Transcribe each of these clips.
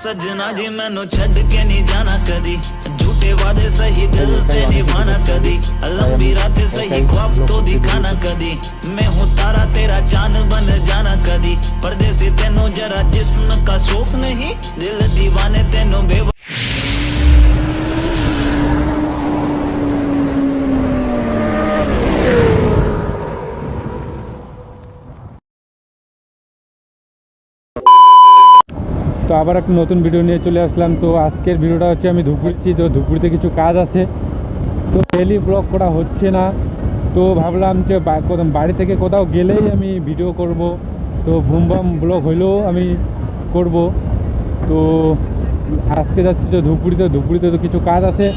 सजना जी मैनू छड़ के नहीं जाना कदी, झूठे वादे सही दिल से निभाना कदी, लंबी रातें सही ख्वाब तो दिखाना कदी, मैं हूँ तारा तेरा चांद बन जाना कदी, परदेसी तेनू जरा जिस्म का शौक नहीं, दिल दीवाने तेनू बेवा। তো আবার একটা নতুন ভিডিও নিয়ে চলে আসলাম। তো আজকের ভিডিওটা হচ্ছে আমি ধুপগুড়ি, তো ধুপগুড়িতে কিছু কাজ আছে, তো ডেলি ব্লগ করা হচ্ছে না, তো ভাবলাম যে বাড়ি থেকে কোথাও গেলেই আমি ভিডিও করব, তো বুম বাম ব্লগ হইলেও আমি করব। তো আজকে যাচ্ছি তো ধুপগুড়িতে তো কিছু কাজ আছে।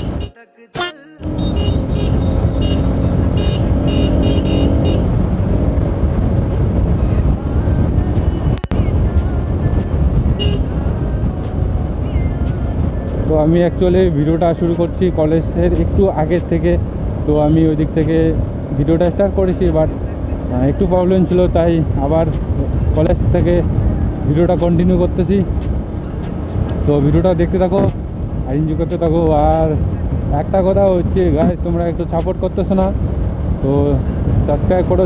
তো আমি অ্যাকচুয়ালি ভিডিওটা শুরু করছি কলেজের একটু আগের থেকে, তো আমি ওই দিক থেকে ভিডিওটা স্টার্ট করেছি, বাট একটু প্রবলেম ছিল, তাই আবার কলেজ থেকে ভিডিওটা কন্টিনিউ করতেছি। তো ভিডিওটা দেখতে থাকো আর এনজয় করতে থাকো। আর একটা কথা হচ্ছে গাইস, তোমরা একটু সাপোর্ট করতেছো না, তো সাবস্ক্রাইব করো,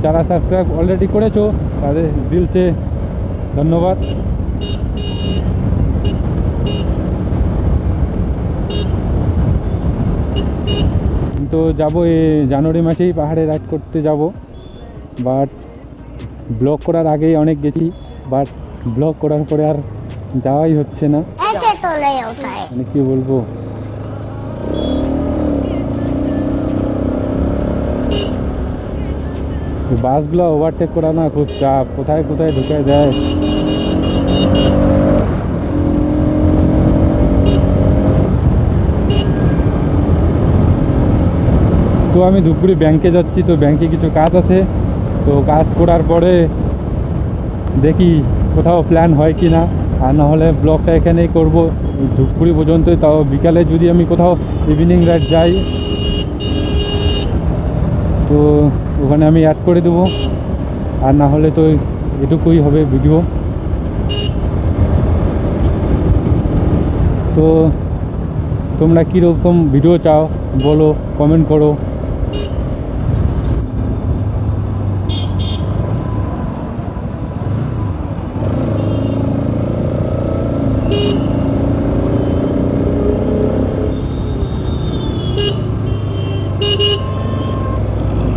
যারা সাবস্ক্রাইব অলরেডি করেছো তাদের দিলসে ধন্যবাদ। তো যাবো এই জানুয়ারি মাসেই পাহাড়ে রাইড করতে যাব, বাট ব্লগ করার আগেই অনেক গেছি, বাট ব্লগ করার পরে আর যাওয়াই হচ্ছে না, মানে কি বলবো। বাসগুলো ওভারটেক করা না খুব চাপ, কোথায় কোথায় ঢুকে যায়। তো আমি ধুপগুড়ি ব্যাংকে যাচ্ছি, তো ব্যাংকে কিছু কাজ আছে, তো কাজ করার পরে দেখি কোথাও প্ল্যান হয় কি না, আর না হলে ব্লগটা এখানেই করব ধুপগুড়ি পর্যন্ত। তাও বিকালে যদি আমি কোথাও ইভিনিং রাইড যাই তো ওখানে আমি অ্যাড করে দেবো, আর না হলে তো এটুকুই হবে ভিডিও। তো তোমরা কীরকম ভিডিও চাও বলো, কমেন্ট করো।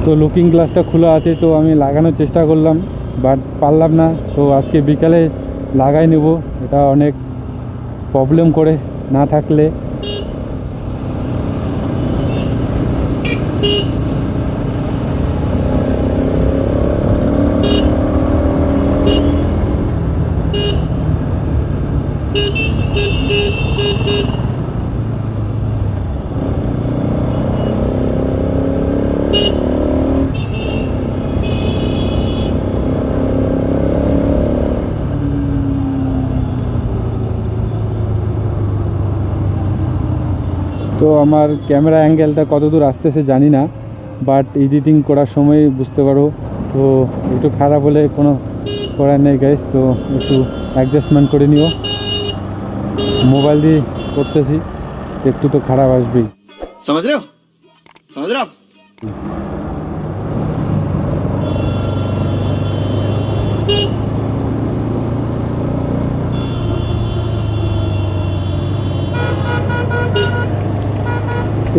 তো লুকিং গ্লাসটা খোলা আছে, তো আমি লাগানোর চেষ্টা করলাম, বাট পারলাম না, তো আজকে বিকালে লাগাই নেব, এটা অনেক প্রবলেম করে না থাকলে। তো আমার ক্যামেরা অ্যাঙ্গেলটা কত দূর আসতেছে জানি না, বাট এডিটিং করার সময় বুঝতে পারো, তো একটু খারাপ হলে কোনো করার নেই গাইস, তো একটু অ্যাডজাস্টমেন্ট করে নিও। মোবাইল দিয়ে করতেছি, একটু তো খারাপ আসবেই, समझ रहे हो आप?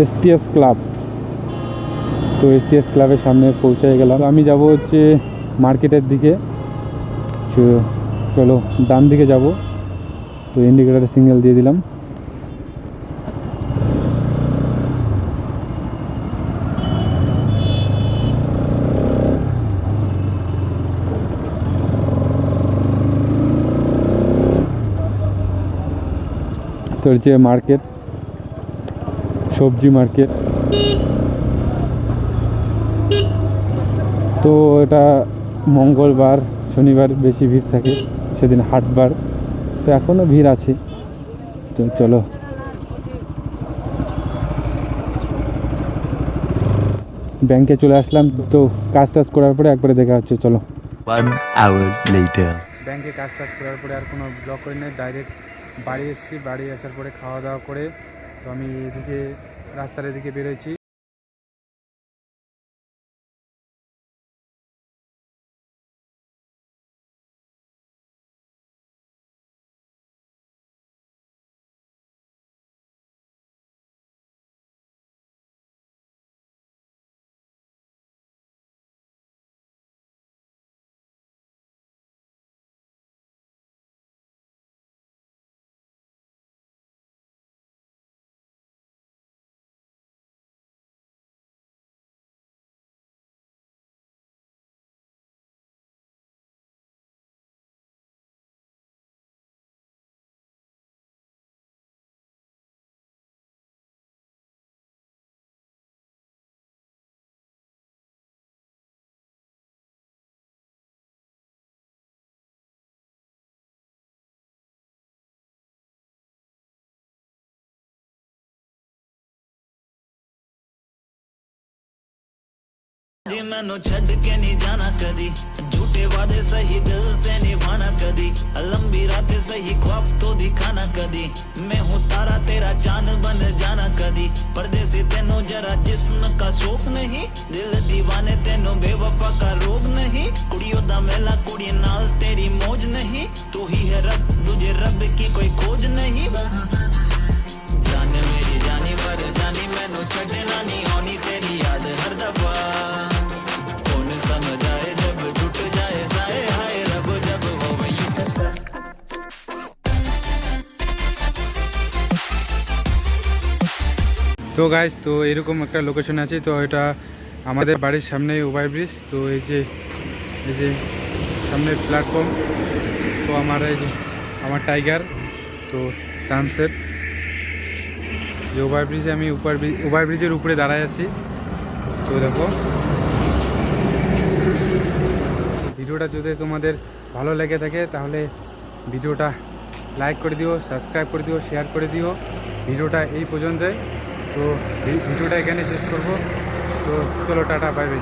STS ক্লাব, তো STS ক্লাবের সামনে পৌঁছে গেলাম। আমি যাব হচ্ছে মার্কেটের দিকে, চলো ডান দিকে যাব, তো ইন্ডিকেটারে সিগন্যাল দিয়ে দিলাম। তো হচ্ছে মার্কেট, সবজি মার্কেট, তো এটা মঙ্গলবার শনিবার বেশি ভিড় থাকে, সেদিন হাটবার, তো এখনও ভিড় আছে। তো চলো ব্যাংকে চলে আসলাম, তো কাজ টাজ করার পরে একবারে দেখা হচ্ছে, চলো। 1 hour later ব্যাংকে কাজ টাজ করার পরে আর কোনো ব্লগ করি না, ডাইরেক্ট বাড়ি এসেছি, বাড়ি আসার পরে খাওয়া দাওয়া করে তো আমি এদিকে রাস্তার এদিকে বেরোচ্ছি। जी मैनू छड़ के नहीं जाना कदी, झूठे वादे सही दिल से निभाना कदी, लंबी रातें सही ख्वाब तो दिखाना कदी, मैं हूँ तारा तेरा चांद बन जाना कदी, परदेसी तेनों जरा जिस्म का शौक नहीं, दिल दीवाने तेनों बेवफा का रोग नहीं, कुड़ियों दा मेला कुड़ी नाल तेरी मौज नहीं, तू ही है रब तुझे रब की कोई खोज नहीं, जाने मेरी जानी पर जानी मैनू छड़ना नहीं आनी तेरी याद हर दफा, कौन समझ आए जब टूट जाए साए हाय रब जब हो वही তো গাইস, তো এরকম একটা লোকেশন আছে, তো এটা আমাদের বাড়ির সামনে ওভারব্রিজ। তো এই যে সামনে প্ল্যাটফর্ম, তো এই যে আমার টাইগার, তো সানসেট যে ওভারব্রিজে আমি ওভারব্রিজের উপরে দাঁড়ায় আছি। তো দেখো, ভিডিওটা যদি তোমাদের ভালো লেগে থাকে তাহলে ভিডিওটা লাইক করে দিও, সাবস্ক্রাইব করে দিও, শেয়ার করে দিও। ভিডিওটা এই পর্যন্তই, তো ভিডিওটা এখানে শেষ করব। তো চলো, টাটা, বাই বাই।